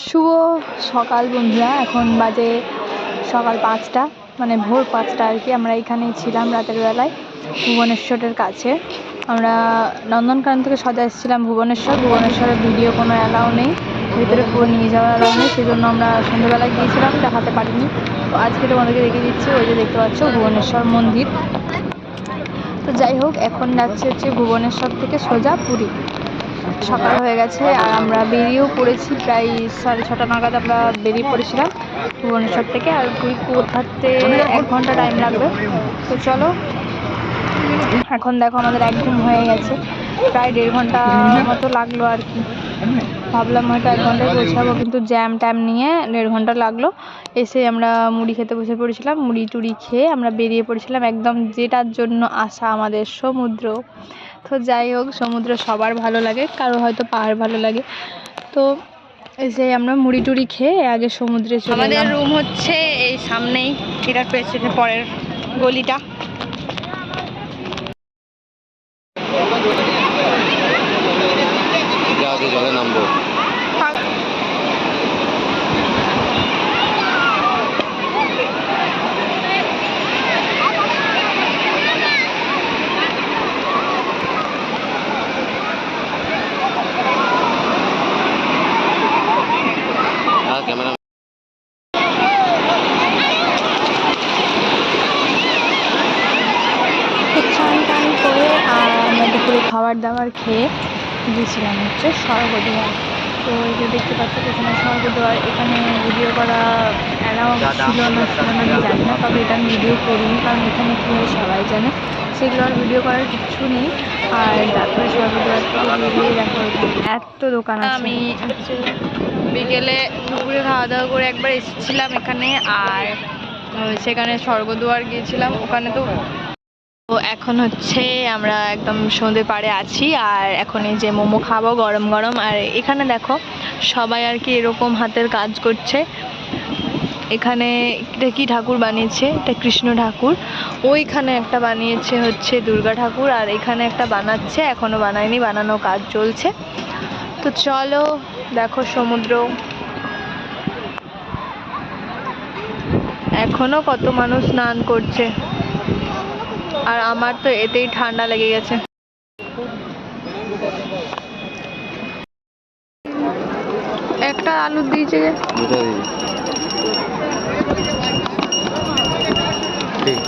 শুভ সকাল বন্ধুরা, এখন বাজে সকাল 5টা, মানে ভোর 5টা আর কি। আমরা এখানেই ছিলাম রাতের বেলায় ভুবনেশ্বরের কাছে। আমরা নন্দনকানন থেকে সোজা এসেছিলাম ভুবনেশ্বরের ভিডিও কোনো অ্যালাউ নেই, ভেতরে ফোন নিয়ে যাওয়ার অ্যালাউ নেই, সেই জন্য আমরা সন্ধ্যেবেলায় গিয়েছিলাম, দেখাতে পারিনি। তো আজকে তোমাদেরকে দেখিয়ে দিচ্ছি, ওই যে দেখতে পাচ্ছ ভুবনেশ্বর মন্দির। তো যাই হোক, এখন যাচ্ছে হচ্ছে ভুবনেশ্বর থেকে সোজা পুরী। সকাল হয়ে গেছে আর আমরা বেরিয়েও পড়েছি, প্রায় 6:30 নাগাদ আমরা বেরিয়ে পড়েছিলাম ভুবনেশ্বর থেকে। আর পুরী পৌঁছাতে 1 ঘন্টা টাইম লাগবে। তো চলো, এখন দেখো আমাদের এক ঘুম হয়ে গেছে, প্রায় 1.5 ঘন্টা মতো লাগলো আর কি। ভাবলাম হয়তো 1 ঘন্টায় পৌঁছাবো, কিন্তু জ্যাম ট্যাম নিয়ে 1.5 ঘন্টা লাগলো। এসে আমরা মুড়ি খেতে বসে পড়েছিলাম, মুড়ি টুড়ি খেয়ে আমরা বেরিয়ে পড়েছিলাম একদম যেটার জন্য আসা আমাদের, সমুদ্র। তো যাই হোক, সমুদ্র সবার ভালো লাগে, কারো হয়তো পাহাড় ভালো লাগে। তো এসে আমরা মুড়ি টুড়ি খেয়ে আগে সমুদ্রে চলে এলাম। আমাদের রুম হচ্ছে এই সামনেই, এটার পেছনে পরের গলিটা। জলে নামবো। ক্যামেরা স্নান টান করে আর আমরা দুপুরে খাবার দাবার খেয়ে গিয়েছিলাম হচ্ছে স্বর্গদ্বার। তো এই যে দেখতে পাচ্ছ পেছনে স্বর্গদ্বার, এখানে ভিডিও করা অ্যালাউ ছিল না আমি জানি না, তবে এটা আমি ভিডিও করিনি, কারণ এখানে কী হয় সবাই জানে, সেগুলো আর ভিডিও করার কিচ্ছু নেই। আর তারপরে স্বর্গদ্বার থেকে বেরিয়ে দেখো এত দোকান আছে। আমি হচ্ছে বিকেলে দুপুরে খাওয়া দাওয়া করে একবার এসেছিলাম এখানে, আর সেখানে স্বর্গদ্বার গিয়েছিলাম, ওখানে তো এখন হচ্ছে আমরা একদম সন্ধ্যে পাড়ে আছি। আর এখন এই যে মোমো খাবো গরম গরম। আর এখানে দেখো সবাই আর কি এরকম হাতের কাজ করছে। এখানে এটা কি ঠাকুর বানিয়েছে, এটা কৃষ্ণ ঠাকুর। ওইখানে একটা বানিয়েছে হচ্ছে দুর্গা ঠাকুর, আর এখানে একটা বানাচ্ছে, এখনো বানায়নি, বানানো কাজ চলছে। তো চলো দেখো সমুদ্র, এখনো কত মানুষ স্নান করছে, আর আমার তো এতেই ঠান্ডা লেগে গেছে। একটা আলু দিয়েছে যে ঠিক